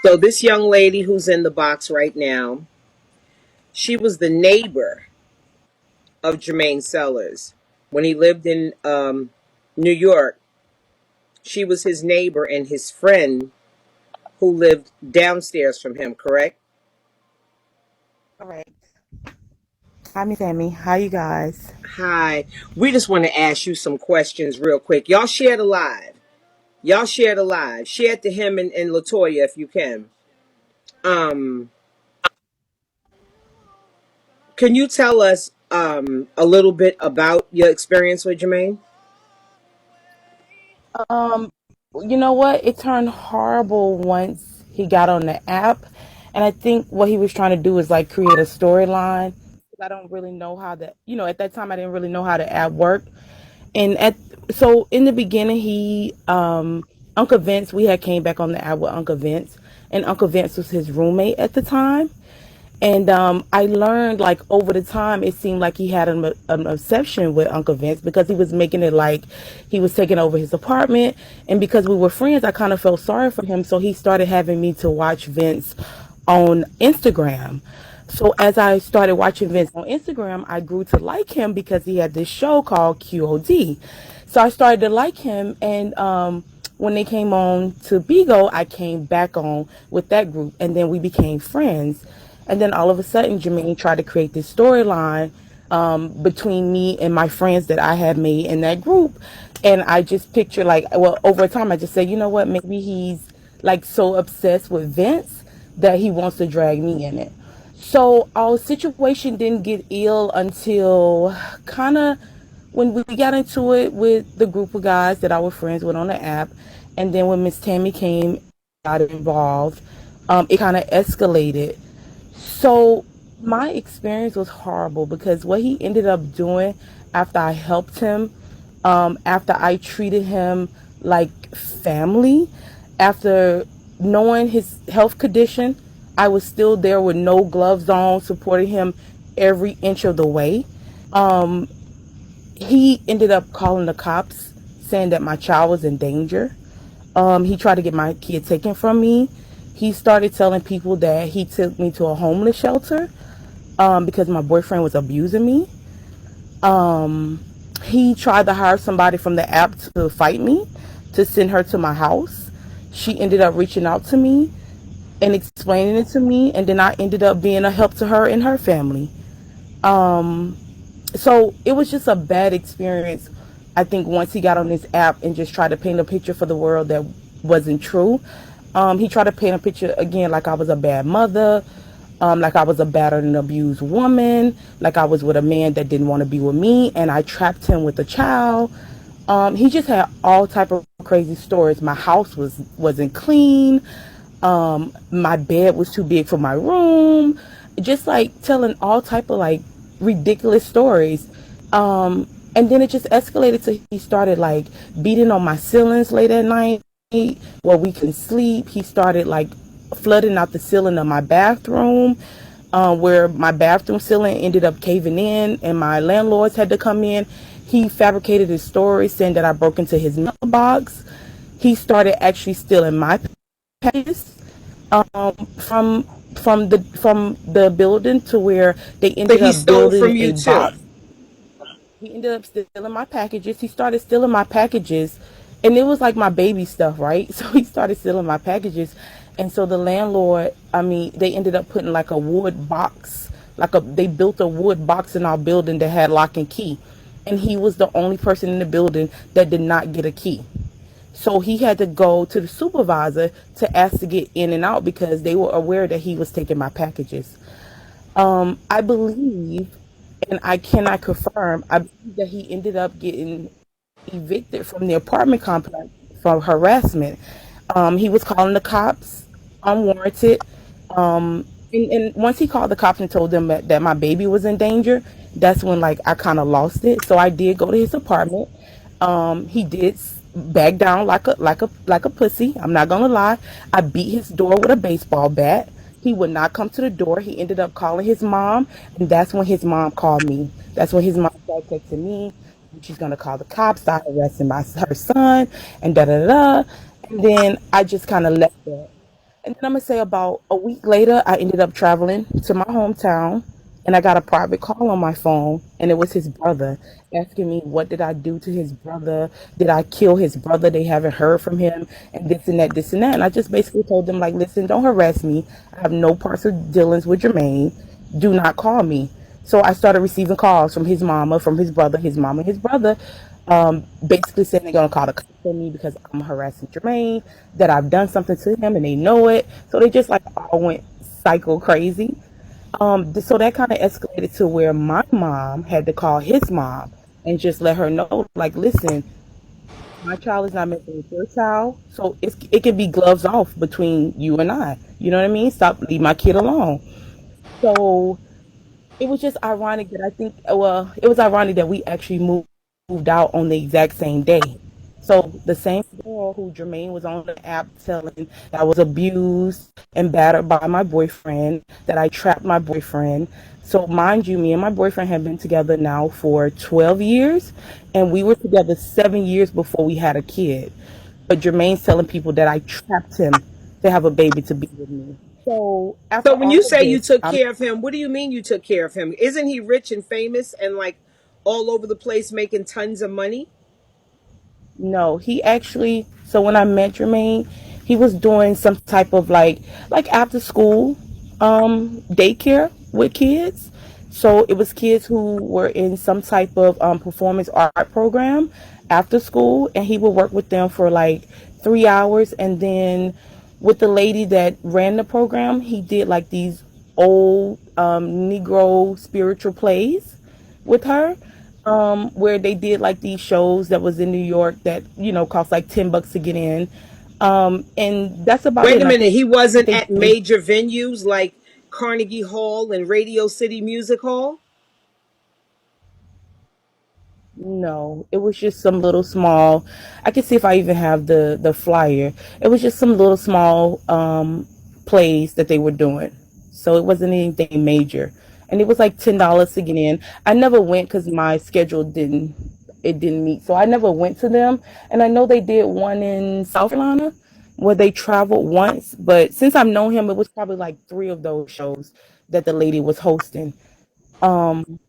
So this young lady who's in the box right now, she was the neighbor of Jermaine Sellers when he lived in New York. She was his neighbor and his friend who lived downstairs from him. Correct? All right. Hi, Miss Tammy. How you guys? Hi. We just want to ask you some questions real quick. Y'all share the live. Y'all share the live. Share it to him and Latoya if you can. Um, can you tell us a little bit about your experience with Jermaine? Um, you know what? It turned horrible once he got on the app, and I think what he was trying to do is like create a storyline. I don't really know how the, at that time I didn't really know how the app worked, and at so in the beginning Uncle Vince, we had came back on the app with Uncle Vince, and Uncle Vince was his roommate at the time. And I learned like over the time, it seemed like he had an obsession with Uncle Vince because he was making it like he was taking over his apartment. And because we were friends, I kind of felt sorry for him. So he started having me to watch Vince on Instagram. So as I started watching Vince on Instagram, I grew to like him because he had this show called QOD. So I started to like him. And when they came on to Bigo, I came back on with that group. And then we became friends. And then all of a sudden, Jermaine tried to create this storyline between me and my friends that I had made in that group. And I just picture like, well, over time, I just said, you know what, maybe he's like so obsessed with Vince that he wants to drag me in it. So our situation didn't get ill until kind of when we got into it with the group of guys that I was friends with on the app. And then when Miss Tammy came, got involved, it kind of escalated. So my experience was horrible because what he ended up doing after I helped him, after I treated him like family, after knowing his health condition, I was still there with no gloves on, supporting him every inch of the way. Um, he ended up calling the cops, saying that my child was in danger. He tried to get my kid taken from me. He started telling people that he took me to a homeless shelter because my boyfriend was abusing me. Um, he tried to hire somebody from the app to fight me, to send her to my house. She ended up reaching out to me and explaining it to me, and then I ended up being a help to her and her family. Um, so it was just a bad experience. I think once he got on this app and just tried to paint a picture for the world that wasn't true. He tried to paint a picture again like I was a bad mother, like I was a battered and abused woman, like I was with a man that didn't want to be with me, and I trapped him with a child. He just had all type of crazy stories. My house wasn't clean. My bed was too big for my room. Just like telling all type of like ridiculous stories. And then it just escalated to he started like beating on my ceilings late at night where we can sleep. He started like flooding out the ceiling of my bathroom, where my bathroom ceiling ended up caving in, and my landlords had to come in. He fabricated his story saying that I broke into his mailbox. He started actually stealing my packages from from the building to where they So ended he up stole building from you a too. box. He ended up stealing my packages. He started stealing my packages, and it was like my baby stuff, right? So he started stealing my packages, and so the landlord, I mean, they ended up putting like a wood box, they built a wood box in our building that had lock and key, and he was the only person in the building that did not get a key. So he had to go to the supervisor to ask to get in and out because they were aware that he was taking my packages. I believe, and I cannot confirm, I believe that he ended up getting evicted from the apartment complex for harassment. He was calling the cops unwarranted. And once he called the cops and told them that my baby was in danger, that's when like I kind of lost it. So I did go to his apartment. He did back down like a pussy. I'm not gonna lie. I beat his door with a baseball bat. He would not come to the door. He ended up calling his mom, and that's when his mom called me. That's when his mom started texting me. She's gonna call the cops, start arresting her son, and da da da. And then I just kind of left it. And then I'm gonna say about a week later, I ended up traveling to my hometown, and I got a private call on my phone, and it was his brother asking me what did I do to his brother? Did I kill his brother? They haven't heard from him, and this and that, this and that. And I just basically told them like, listen, don't harass me. I have no parts of dealings with Jermaine. Do not call me. So I started receiving calls from his mama, from his brother, his mama, his brother, basically saying they're gonna call the cops on me because I'm harassing Jermaine, that I've done something to him and they know it. So they just like all went psycho crazy. So that kind of escalated to where my mom had to call his mom and just let her know, like, listen, my child is not messing with your child, so it can be gloves off between you and I. You know what I mean? Stop, leave my kid alone. So it was just ironic that I think, well, it was ironic that we actually moved out on the exact same day. So the same girl who Jermaine was on the app telling that I was abused and battered by my boyfriend, that I trapped my boyfriend. So mind you, me and my boyfriend have been together now for 12 years, and we were together 7 years before we had a kid. But Jermaine's telling people that I trapped him to have a baby to be with me. So after So when all you of say you this, took I'm care of him, what do you mean you took care of him? Isn't he rich and famous and like all over the place making tons of money? No, he actually. So when I met Jermaine, he was doing some type of like after school, daycare with kids. So it was kids who were in some type of performance art program after school, and he would work with them for like 3 hours, and then with the lady that ran the program, he did like these old Negro spiritual plays with her, where they did like these shows that was in New York that cost like $10 to get in, and that's about it. Wait a And I minute, think he wasn't they at major venues like Carnegie Hall and Radio City Music Hall? No, it was just some little small. I can see if I even have the flyer. It was just some little small plays that they were doing. So it wasn't anything major. And it was like $10 to get in. I never went because my schedule didn't meet. So I never went to them. And I know they did one in South Carolina where they traveled once, but since I've known him, it was probably like three of those shows that the lady was hosting. Um,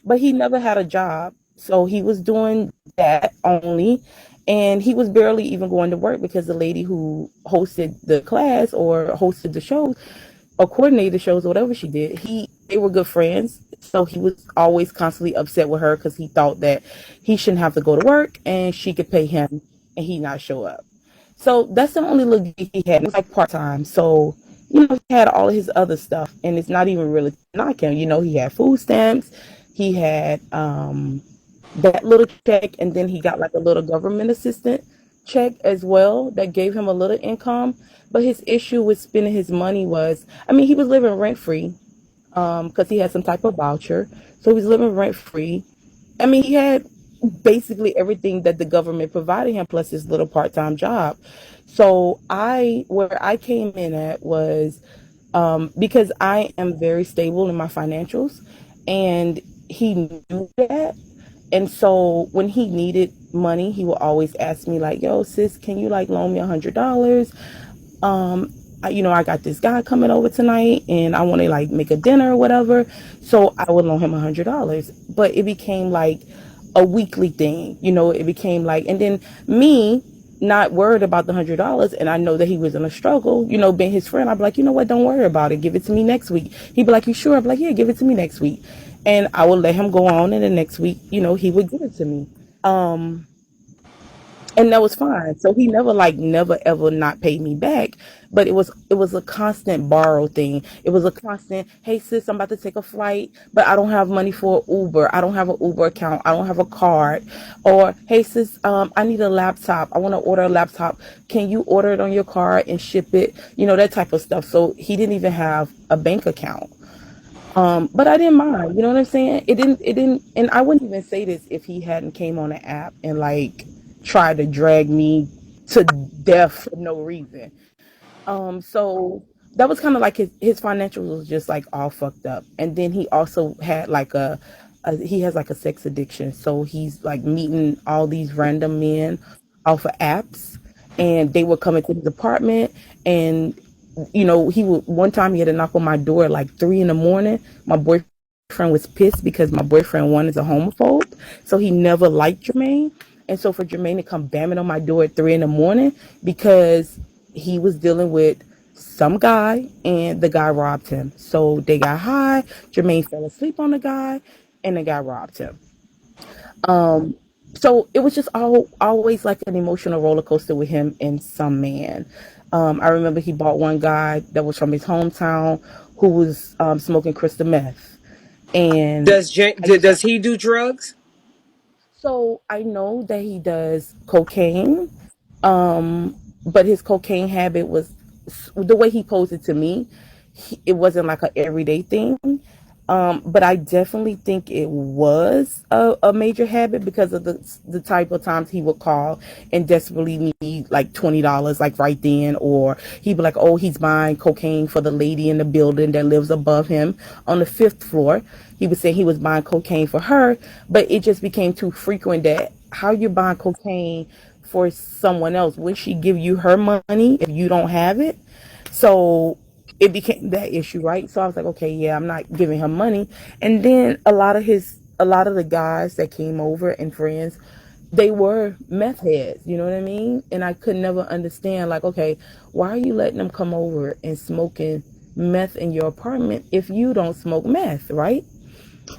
but he never had a job. So he was doing that only. And he was barely even going to work because the lady who hosted the class or hosted the shows or coordinated the shows or whatever she did, they were good friends. So he was always constantly upset with her because he thought that he shouldn't have to go to work and she could pay him and he not show up. So that's the only little gig he had. It was like part time. So, he had all of his other stuff and it's not even really knock him. He had food stamps, he had that little check, and then he got like a little government assistant check as well that gave him a little income. But his issue with spending his money was, I mean, he was living rent free because he had some type of voucher. So he was living rent free. I mean, he had basically everything that the government provided him plus his little part-time job. So where I came in at was, because I am very stable in my financials, and he knew that. And so when he needed money, he would always ask me like, "Yo, sis, can you like loan me $100? I got this guy coming over tonight and I want to like make a dinner or whatever." So I would loan him $100. But it became like a weekly thing, it became like, and then me not worried about the $100, and I know that he was in a struggle, being his friend, I'd be like, you know what, don't worry about it. Give it to me next week. He'd be like, you sure? I'd be like, yeah, give it to me next week. And I would let him go on, and the next week, he would give it to me. Um, and that was fine. So he never ever not paid me back. But it was a constant borrow thing. It was a constant, hey sis, I'm about to take a flight, but I don't have money for Uber. I don't have an Uber account. I don't have a card. Or hey sis, I need a laptop. I want to order a laptop. Can you order it on your card and ship it? That type of stuff. So he didn't even have a bank account. But I didn't mind, you know what I'm saying? It didn't, and I wouldn't even say this if he hadn't came on the app and like tried to drag me to death for no reason. So that was kind of like his financials was just like all fucked up. And then he also had like he has like a sex addiction. So he's like meeting all these random men off of apps, and they were coming to his apartment, and he would, one time he had to knock on my door at like 3 in the morning. My boyfriend was pissed because my boyfriend, one, is a homophobe, so he never liked Jermaine. And so for Jermaine to come bamming on my door at 3 in the morning because he was dealing with some guy and the guy robbed him. So they got high. Jermaine fell asleep on the guy, and the guy robbed him. Um, so it was just always like an emotional roller coaster with him and some man. I remember he bought one guy that was from his hometown who was smoking crystal meth, and I used to. Does he do drugs? So I know that he does cocaine, but his cocaine habit was the way he posed it to me. It wasn't like a everyday thing. But I definitely think it was a major habit because of the type of times he would call and desperately need like $20, like right then, or he'd be like, "Oh, he's buying cocaine for the lady in the building that lives above him on the fifth floor." He was saying he was buying cocaine for her, but it just became too frequent that how you're buying cocaine for someone else. Would she give you her money if you don't have it? So it became that issue, right? So I was like, okay, yeah, I'm not giving him money. And then a lot of the guys that came over and friends, they were meth heads, you know what I mean? And I could never understand, like, okay, why are you letting them come over and smoking meth in your apartment if you don't smoke meth, right?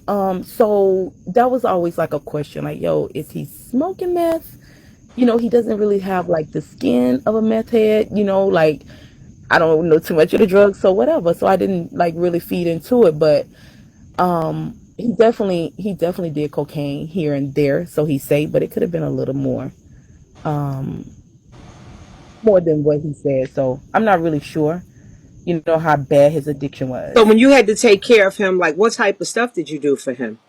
So that was always like a question, like, yo, is he smoking meth? He doesn't really have like the skin of a meth head, like I don't know too much of the drugs, so whatever. So I didn't like really feed into it, but he definitely did cocaine here and there, so he said, but it could have been a little um, more than what he said. So I'm not really sure, how bad his addiction So was. when you had to take care of him, like what type of stuff did you do for him?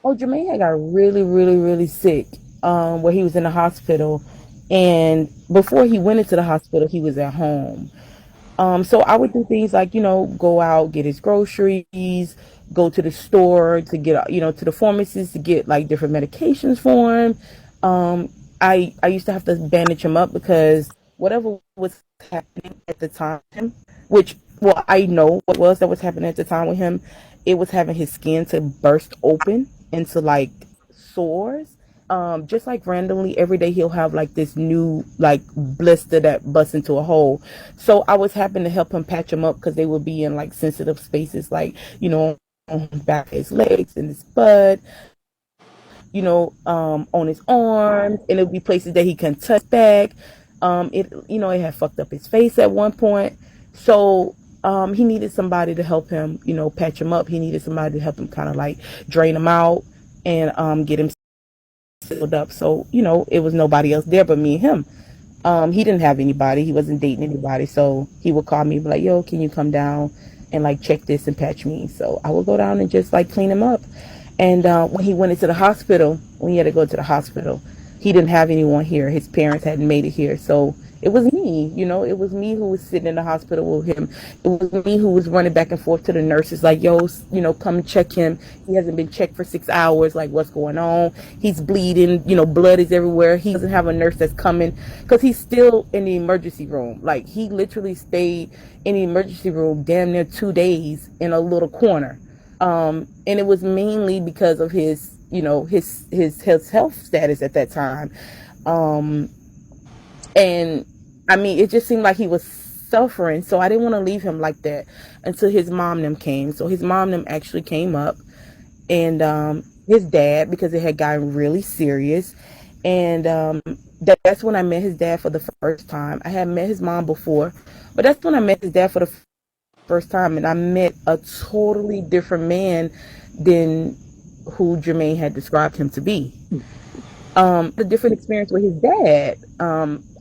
Oh, Jermaine had got really, really, really sick, where he was in the hospital, and before he went into the hospital, he was at home. So I would do things like, go out, get his groceries, go to the store to get, to the pharmacist to get like different medications for him. I used to have to bandage him up because whatever was happening at the time, which, well, I know what was that was happening at the time with him, it was having his skin to burst open into like sores. Just like randomly every day he'll have like this new like blister that busts into a hole. So I was having to help him patch him up because they would be in like sensitive spaces, like, on his back of his legs and his butt, on his arms, and it would be places that he can touch back. It had fucked up his face at one point. So he needed somebody to help him, patch him up. He needed somebody to help him kind of like drain him out and get him sealed up. So, it was nobody else there but me and him. He didn't have anybody. He wasn't dating anybody. So he would call me and be like, yo, can you come down and like check this and patch me? So I would go down and just like clean him up. And when he went into the hospital, when he had to go to the hospital, he didn't have anyone here. His parents hadn't made it here. So it was me, it was me who was sitting in the hospital with him. It was me who was running back and forth to the nurses, like, yo, come and check him. He hasn't been checked for 6 hours. Like, what's going on? He's bleeding, blood is everywhere. He doesn't have a nurse that's coming because he's still in the emergency room. Like, he literally stayed in the emergency room damn near 2 days in a little corner. And it was mainly because of his, his health status at that time. Um, and I mean, it just seemed like he was suffering. So I didn't want to leave him like that until his mom them came. So his mom them actually came up, and his dad, because it had gotten really serious. And that's when I met his dad for the first time. I had met his mom before, but that's when I met his dad for the first time, and I met a totally different man than who Jermaine had described him to be. A different experience with his dad.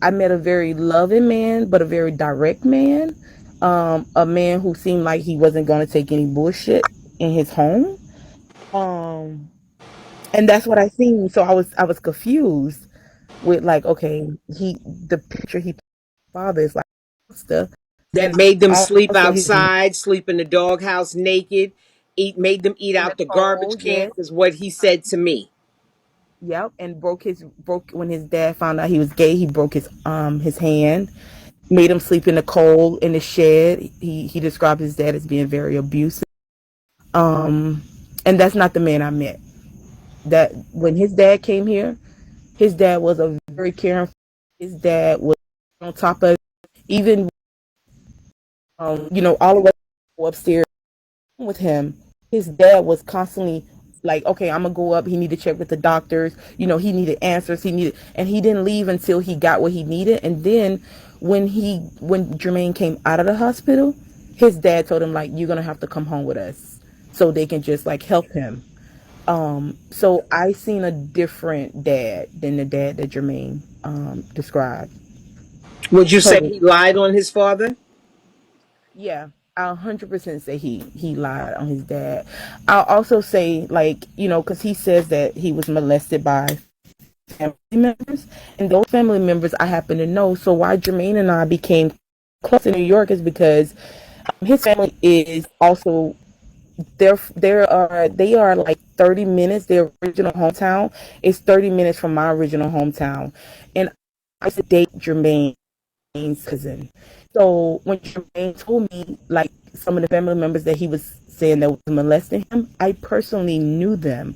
I met a very loving man, but a very direct man. A man who seemed like he wasn't going to take any bullshit in his home. Um, and that's what I seen. So I was confused with like, okay, the picture he father is like stuff, That and made them sleep also his outside, sleep in the doghouse naked, made them eat in the out the garbage cold, can, yes. is what he said to me. Yep, and broke when his dad found out he was gay. He broke his hand, made him sleep in the cold in the shed. He described his dad as being very abusive. Um, and that's not the man I met. That when his dad came here, his dad was a very caring. His dad was on top of even all the way upstairs with him. His dad was constantly like, okay, I'm gonna go up. He needed to check with the doctors. He needed answers. And he didn't leave until he got what he needed. And then when Jermaine came out of the hospital, his dad told him like, you're gonna have to come home with us, so they can just like help him. So I seen a different dad than the dad that Jermaine described. Would you say Totally. he lied on his father? Yeah, I'll 100% say he lied on his dad. I'll also say, like, because he says that he was molested by family members, and those family members I happen to know. So why Jermaine and I became close in New York is because his family is also they are like 30 minutes. Their original hometown is 30 minutes from my original hometown, and I used to date Jermaine cousin. So when Jermaine told me like some of the family members that he was saying that was molesting him, I personally knew them,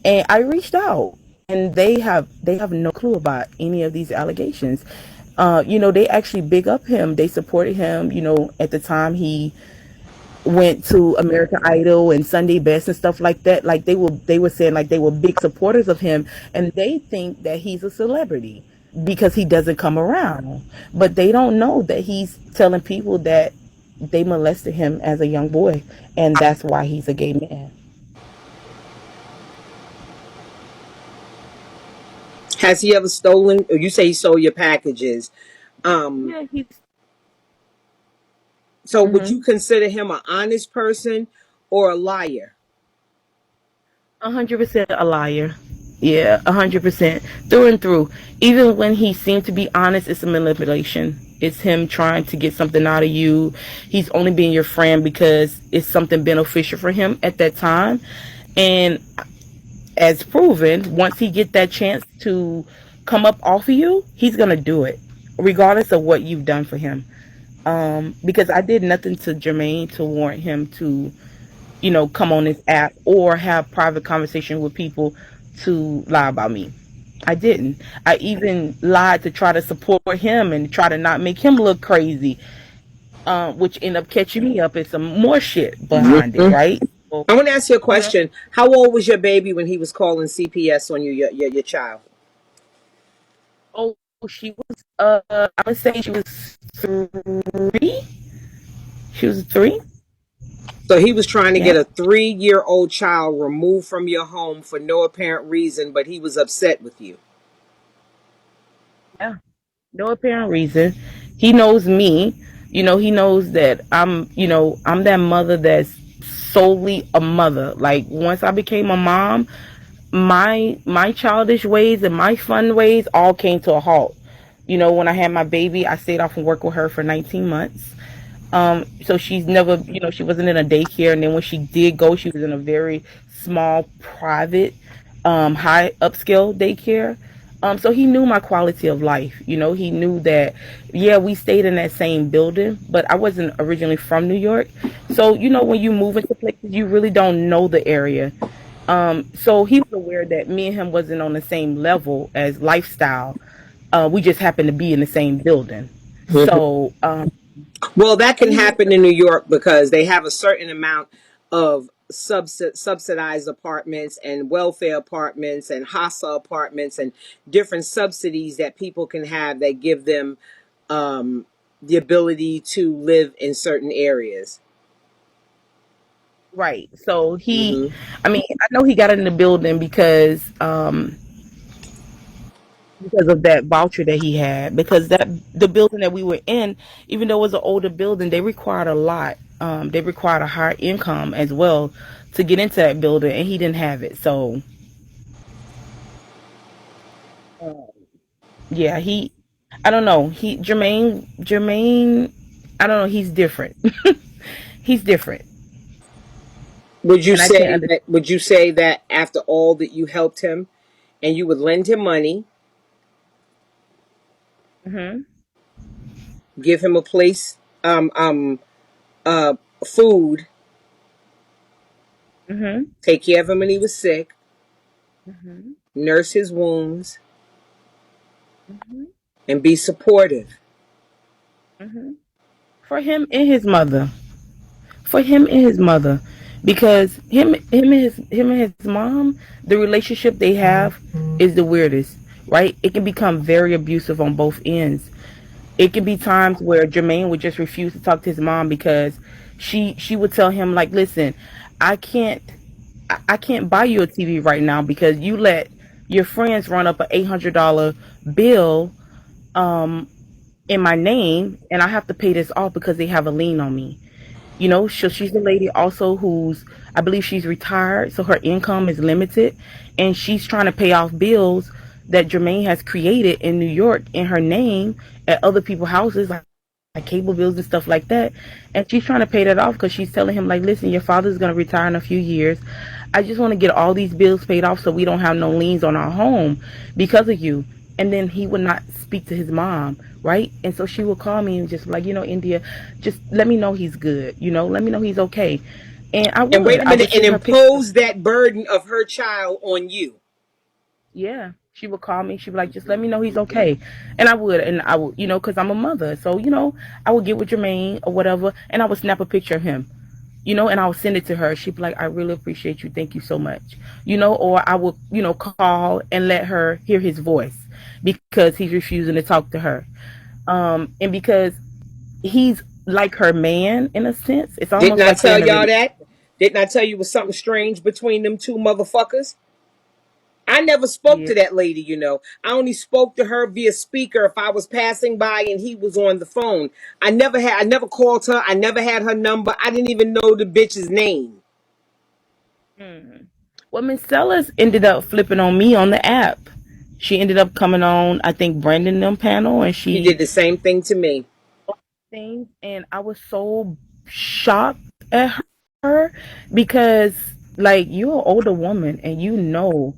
and I reached out, and they have no clue about any of these allegations. They actually big up him. They supported him. At the time he went to American Idol and Sunday Best and stuff like that. Like they were saying like they were big supporters of him, and they think that he's a celebrity because he doesn't come around. But they don't know that he's telling people that they molested him as a young boy, and that's why he's a gay man. Has he ever stolen? Or you say he stole your packages. Um, Yeah, he's so would you mhm. consider him an honest person or a liar? 100% a liar. Yeah, 100% through and through. Even when he seemed to be honest, it's a manipulation. It's him trying to get something out of you. He's only being your friend because it's something beneficial for him at that time. And as proven, once he get that chance to come up off of you, he's gonna do it, regardless of what you've done for him. Because I did nothing to Jermaine to warrant him to come on this app or have private conversation with people to lie about me. I didn't. I even lied to try to support him and try to not make him look crazy, which ended up catching me up in some more shit behind it, Mhm. right? So, I want to ask you a you know, question. How old was your baby when he was calling CPS on you, your child? oh, she was, I would say she was 3. She was 3. So he was trying to get Yeah. a 3-year-old child removed from your home for no apparent reason, but he was upset with you. Yeah. No apparent reason. He knows me. He knows that I'm that mother that's solely a mother. Like once I became a mom, my childish ways and my fun ways all came to a halt. When I had my baby, I stayed off from work with her for 19 months. So she's never, she wasn't in a daycare, and then when she did go, she was in a very small, private, high upscale daycare. So he knew my quality of life. He knew that, yeah, we stayed in that same building, but I wasn't originally from New York. So, when you move into places, you really don't know the area. So he was aware that me and him wasn't on the same level as lifestyle. We just happened to be in the same building. So, Well, that can he knew happen that. in New York because they have a certain amount of subsidized apartments and welfare apartments and HASA apartments and different subsidies that people can have that give them the ability to live in certain areas. Right. So Hmm. I mean, I know he got in the building because of that voucher that he had, because that the building that we were in, even though it was an older building, they required a lot. They required a higher income as well to get into that building, and he didn't have it. So, uh, yeah, I don't know, Jermaine, I don't know, he's different. He's different, Would you and I can't say understand. that? Would you say that after all that you helped him, and you would lend him money, Hmm. give him a place, uh, food, Mhm. take care of him when he was sick, Mhm. nurse his wounds, Mhm. and be supportive. Mhm. For him and his mother. For him and his mother, because him and his mom, the relationship they have is the weirdest, right? It can become very abusive on both ends. It can be times where Jermaine would just refuse to talk to his mom because she would tell him like, listen, I can't I can't buy you a TV right now because you let your friends run up a $800 bill um in my name, and I have to pay this off because they have a lien on me. So she's a lady also who's, I believe she's retired, so her income is limited, and she's trying to pay off bills that Jermaine has created in New York in her name at other people's houses, like cable bills and stuff like that. And she's trying to pay that off because she's telling him, like, listen, your father's going to retire in a few years. I just want to get all these bills paid off so we don't have no liens on our home because of you. And then he would not speak to his mom, right? And so she would call me and just like, India, just let me know he's good, let me know he's okay. And I And wait would. a I would minute, and send her pictures. impose that burden of her child on you. Yeah, she would call me. She'd be like, just let me know he's okay. And I would, because I'm a mother. So, I would get with Jermaine or whatever, and I would snap a picture of him, and I would send it to her. She'd be like, I really appreciate you. Thank you so much. Or I would, call and let her hear his voice because he's refusing to talk to her. And because he's like her man in a sense, it's Didn't almost I like they're tell in a y'all relationship. that? Didn't I tell you it was something strange between them two motherfuckers? I never spoke Yeah. to that lady. I only spoke to her via speaker if I was passing by and he was on the phone. I never called her. I never had her number. I didn't even know the bitch's name. Hmm. Well, Miss Sellers ended up flipping on me on the app. She ended up coming on, I think, Brandon them panel, and She she did the same thing to me. things, and I was so shocked at her because, like, you're an older woman, and you know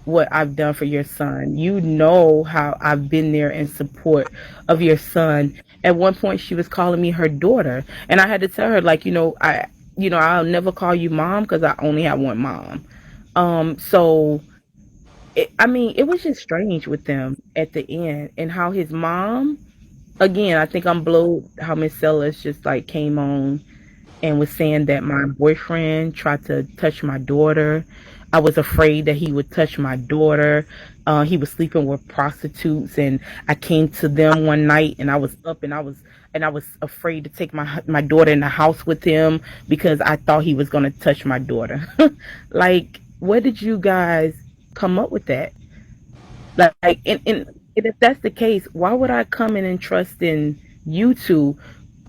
what I've done for your son. You know how I've been there in support of your son. At one point, she was calling me her daughter, and I had to tell her, like, I'll never call you mom because I only have one mom. So I mean, it was just strange with them at the end, and how his mom, again, I think I'm blowed how Miss Sellers just like came on and was saying that my boyfriend tried to touch my daughter. I was afraid that he would touch my daughter. He was sleeping with prostitutes, and I came to them one night, and I was up, and I was afraid to take my daughter in the house with him because I thought he was gonna touch my daughter. Like, where did you guys come up with that? Like, and if that's the case, why would I come in and trust in you two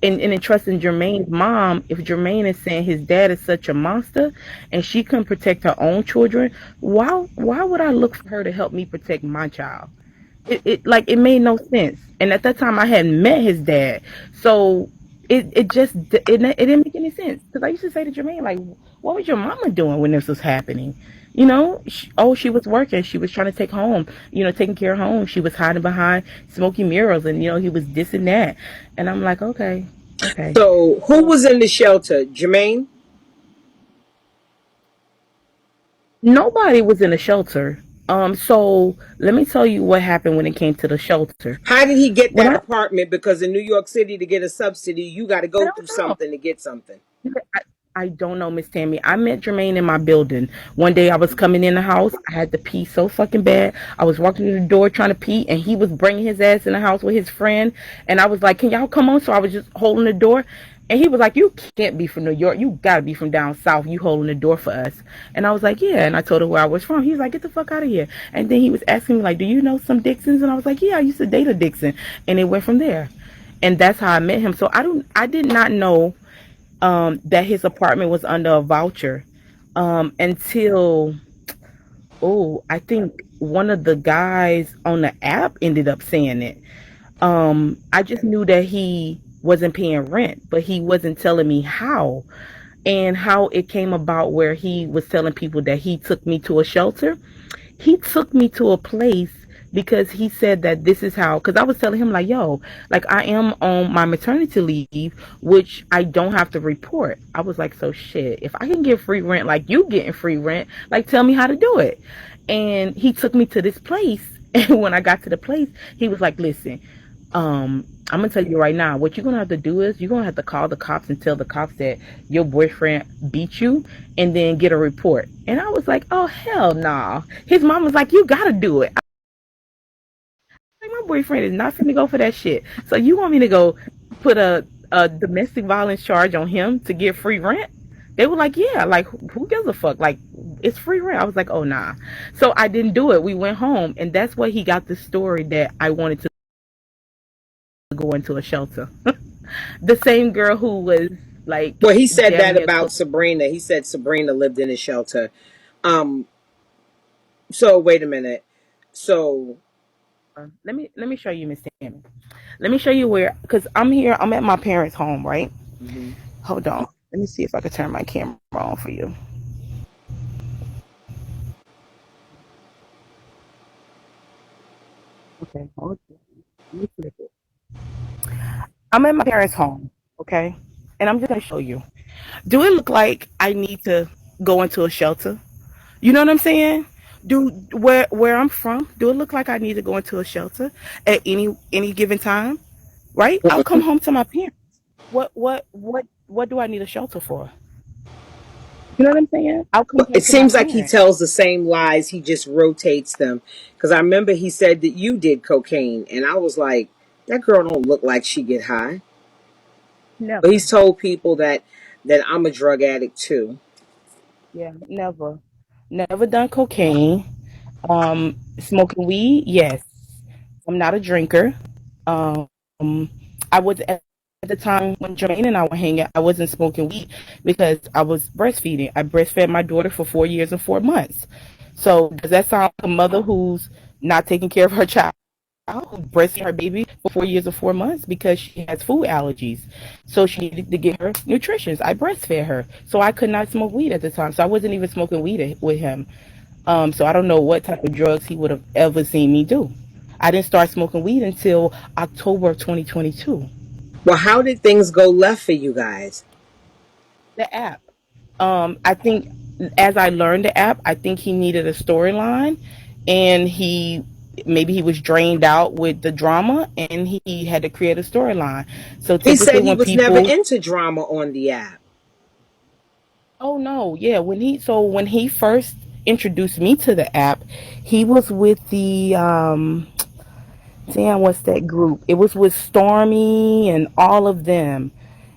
and trust in Jermaine's mom if Jermaine is saying his dad is such a monster and she couldn't protect her own children? Why would I look for her to help me protect my child? It made no sense. And at that time I hadn't met his dad. So it didn't make any sense. Because I used to say to Jermaine, like, what was your mama doing when this was happening? She was working. She was trying to taking care of home. She was hiding behind smoky mirrors, and he was this and that. And I'm like, okay, okay. So who So was in the shelter? Jermaine? nobody was in a shelter. So let me tell you what happened when it came to the shelter. How did he get When that I apartment? Because in New York City, to get a subsidy, you got to I go through don't know. something to get something. I, I don't know, Miss Tammy. I met Jermaine in my building. One day I was coming in the house. I had to pee so fucking bad. I was walking to the door trying to pee, and he was bringing his ass in the house with his friend. And I was like, can y'all come on? So I was just holding the door. And he was like, you can't be from New York. You got to be from down south. You holding the door for us. And I was like, yeah. And I told her where I was from. He was like, get the fuck out of here. And then he was asking me, like, do you know some Dixons? And I was like, yeah, I used to date a Dixon. And it went from there. And that's how I met him. So I did not know that his apartment was under a voucher until, I think one of the guys on the app ended up saying it. I just knew that he wasn't paying rent, but he wasn't telling me how, and how it came about where he was telling people that he took me to a shelter. He took me to a place because he said that this is how, because I was telling him, like, yo, like, I am on my maternity leave, which I don't have to report. I was like, so shit, if I can get free rent like you getting free rent, like, tell me how to do it. And he took me to this place. And when I got to the place, he was like, listen, I'm gonna tell you right now, what you're gonna have to do is you're gonna have to call the cops and tell the cops that your boyfriend beat you, and then get a report. And I was like, oh hell no. Nah. His mom was like, you gotta do it. Like, my boyfriend is not finna go for that shit. So you want me to go put a domestic violence charge on him to get free rent? They were like, yeah, like, who gives a fuck? Like, it's free rent. I was like, oh nah. So I didn't do it. We went home, and that's where he got the story that I wanted to go into a shelter. The same girl who was like Well, he said damn that near about Sabrina. He said Sabrina lived in a shelter. Um, so wait a minute. So let me show you, Miss Tammy. Let me show you where, because I'm here. I'm at my parents' home, right? mhm. Hold on. Let me see if I can turn my camera on for you. Okay, hold on. Let me flip it. I'm at my parents' home, okay, and I'm just gonna show you. Do it look like I need to go into a shelter? You know what I'm saying? Do where I'm from? Do it look like I need to go into a shelter at any given time? Right? I'll come home to my parents. What do I need a shelter for? You know what I'm saying? I'll come home It to my seems like he parents. tells the same lies. He just rotates them. Because I remember he said that you did cocaine, and I was like, that girl don't look like she get high. But Never. he's told people that I'm a drug addict too. Yeah, never. Never done cocaine. Smoking weed, yes. I'm not a drinker. Um, I was at the time when Jermaine and I were hanging out, I wasn't smoking weed because I was breastfeeding. I breastfed my daughter for 4 years and 4 months. So does that sound like a mother who's not taking care of her child? Who breastfed her baby for 4 years or 4 months because she has food allergies. So she needed to get her nutrition. I breastfed her. So I could not smoke weed at the time. So I wasn't even smoking weed with him. So I don't know what type of drugs he would have ever seen me do. I didn't start smoking weed until October of 2022. Well, how did things go left for you guys? The app. I think as I learned the app, I think he needed a storyline, and he was drained out with the drama, and he had to create a storyline. So He typically said he when was never people, into drama on the app. oh no, yeah, when he first introduced me to the app, he was with the damn, what's that group? It was with Stormy and all of them,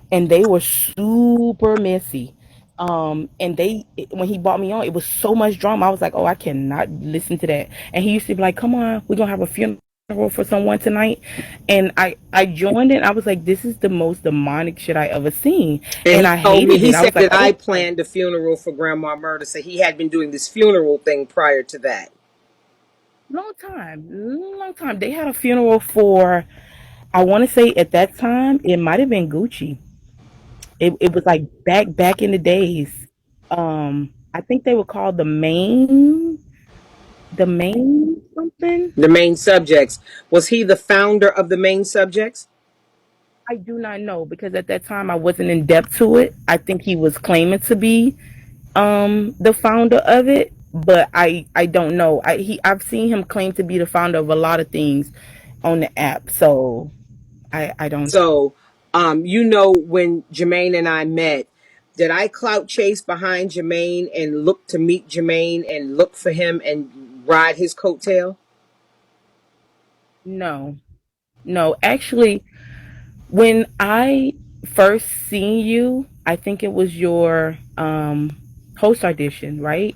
and they were super messy. And when he brought me on, it was so much drama. I was like, oh, I cannot listen to that. And he used to be like, come on, we're gonna have a funeral for someone tonight. And I joined it. I was like, this is the most demonic shit I ever seen, And and he I told me, hated he it. I said was like, that I oh no. planned a funeral for Grandma Murder. So he had been doing this funeral thing prior to that. Long time. They had a funeral for, I want to say at that time it might have been Gucci. It was like back in the days. I think they were called the main something. The main subjects. Was he the founder of the main subjects? I do not know because at that time I wasn't in depth to it. I think he was claiming to be the founder of it, but I don't know. I've seen him claim to be the founder of a lot of things on the app, so I don't. So, when Jermaine and I met, did I clout chase behind Jermaine and look to meet Jermaine and look for him and ride his coattail? No, no. Actually, when I first seen you, I think it was your host audition, right?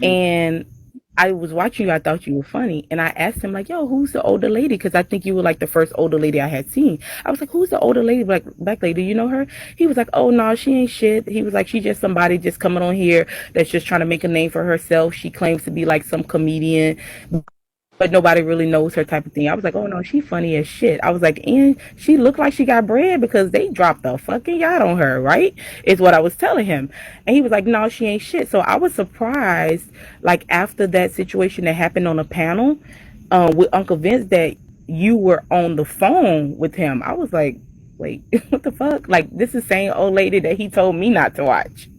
And I was watching you. I thought you were funny, and I asked him like, "Yo, who's the older lady?" Because I think you were like the first older lady I had seen. I was like, "Who's the older lady, black lady? You know her?" He was like, "Oh no, she ain't shit." He was like, "She just somebody just coming on here that's just trying to make a name for herself. She claims to be like some comedian, but nobody really knows her type of thing." I was like, oh no, she funny as shit. I was like, and she looked like she got bread because they dropped the fucking yacht on her, right? Is what I was telling him. And he was like, no, she ain't shit. So I was surprised, like after that situation that happened on a panel, with Uncle Vince that you were on the phone with him. I was like, wait, what the fuck? Like, this is the same old lady that he told me not to watch.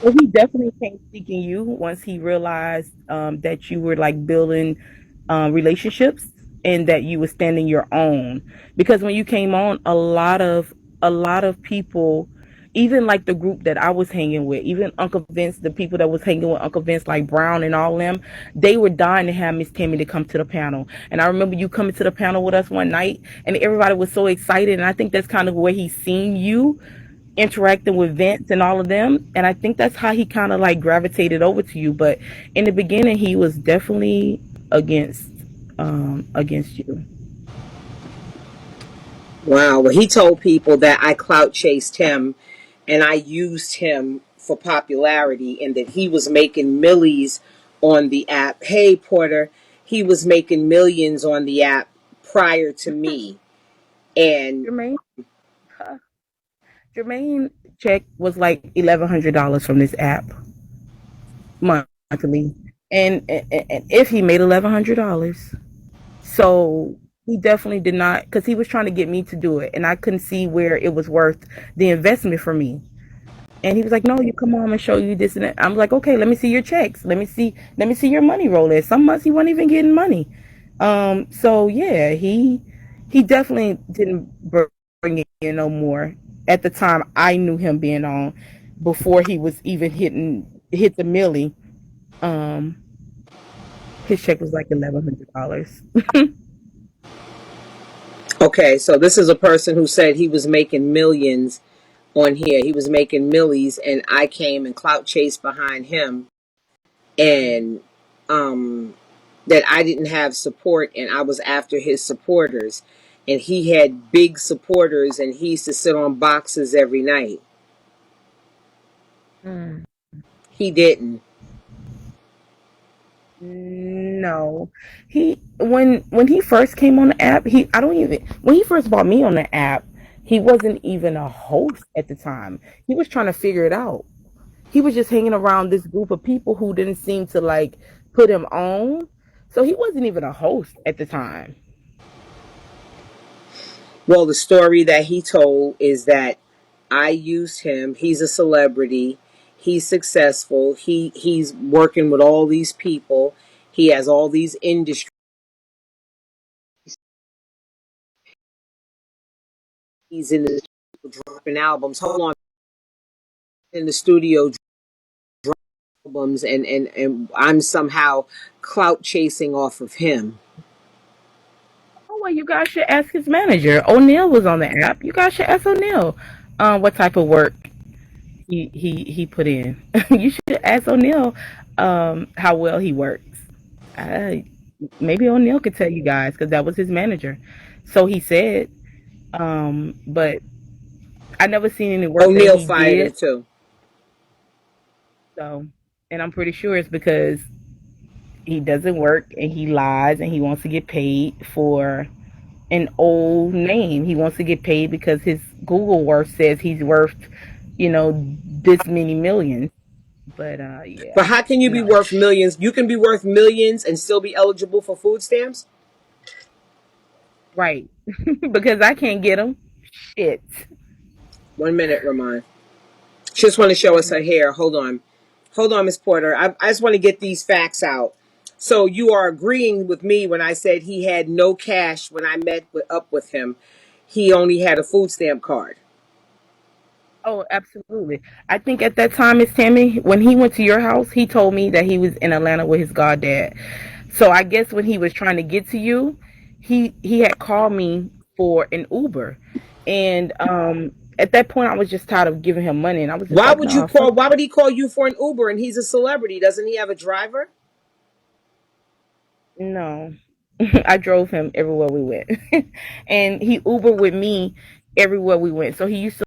Well, he definitely came seeking you once he realized that you were like building relationships and that you were standing your own. Because when you came on, a lot of people, even like the group that I was hanging with, even Uncle Vince, the people that was hanging with Uncle Vince, like Brown and all them, they were dying to have Miss Tammy to come to the panel. And I remember you coming to the panel with us one night, and everybody was so excited. And I think that's kind of where he seen you interacting with Vince and all of them. And I think that's how he kind of like gravitated over to you. But in the beginning, he was definitely against against you. Wow. Well, he told people that I clout chased him and I used him for popularity and that he was making millies on the app. Hey, Porter, he was making millions on the app prior to me. And Jermaine, Jermaine check was like $1,100 from this app monthly, and if he made $1,100, so he definitely did not, because he was trying to get me to do it, and I couldn't see where it was worth the investment for me. And he was like, "No, you come on and show you this and that." I'm like, "Okay, let me see your checks. Let me see your money roll." In some months he wasn't even getting money. So yeah, he definitely didn't bring it in no more. At the time, I knew him being on before he was even hit the millie. Um, his check was like $1,100. okay, so this is a person who said he was making millions on here. He was making millies, and I came and clout chased behind him, and that I didn't have support, and I was after his supporters, and he had big supporters, and he used to sit on boxes every night. Mm. He didn't. No, when he first came on the app, he I don't even when he first brought me on the app, he wasn't even a host at the time. He was trying to figure it out. He was just hanging around this group of people who didn't seem to like put him on, so he wasn't even a host at the time. Well, the story that he told is that I used him. He's a celebrity. He's successful. He's working with all these people. He has all these industries in the dropping albums. Hold on, in the studio dropping albums, and I'm somehow clout chasing off of him. Oh well, you guys should ask his manager. O'Neill was on the app. You guys should ask O'Neill what type of work he put in. You should ask O'Neill how well he works. Uh, Maybe O'Neill could tell you guys because that was his manager. So he said, but I never seen any work that O'Neill he fired him did. too. So, and I'm pretty sure it's because he doesn't work and he lies and he wants to get paid for an old name. He wants to get paid because his Google worth says he's worth, this many millions. But But yeah, how can you be no, worth millions? You can be worth millions and still be eligible for food stamps. right? Because I can't get them. Shit. 1 minute, Ramon. She just want to show us her hair. Hold on, Miss Porter. I just want to get these facts out. So you are agreeing with me when I said he had no cash when I up with him. He only had a food stamp card. Oh, absolutely. I think at that time, Miss Tammy, when he went to your house, he told me that he was in Atlanta with his goddad. So I guess when he was trying to get to you, he had called me for an Uber, and at that point, I was just tired of giving him money, and I was just Why like, would you no, fuck call? Why would he call you for an Uber? And he's a celebrity. Doesn't he have a driver? no. I drove him everywhere we went, and he Ubered with me everywhere we went. So he used to